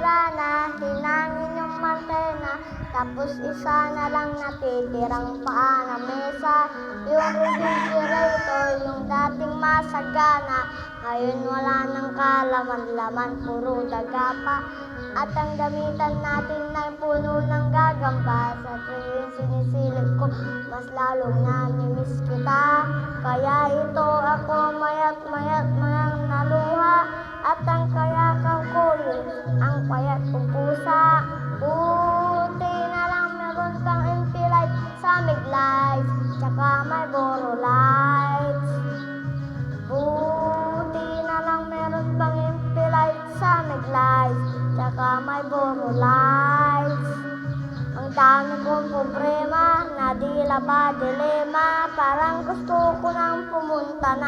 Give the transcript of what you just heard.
wala na, hinangin yung mantena. Tapos isa na lang natitirang paa ng mesa. Yung refrigerator, yung dating masagana, ngayon wala nang kalaman-laman, puro daga pa. At ang gamitan natin ay puno ng gagamba. Sa tuwing sinisilip ko, mas lalong namimiss kita. Kaya ito ako mayat-mayat mayang naluha. At ang kayakan ko yun, ang payat kong pusa. Buti na lang meron kang MP light sa Miglights, tsaka may Boro lights. Buti na lang meron pang MP light sa Miglights, tsaka may Boro lights. Ang dami kong problema, nadila pa dilema, parang gusto ko nang pumunta na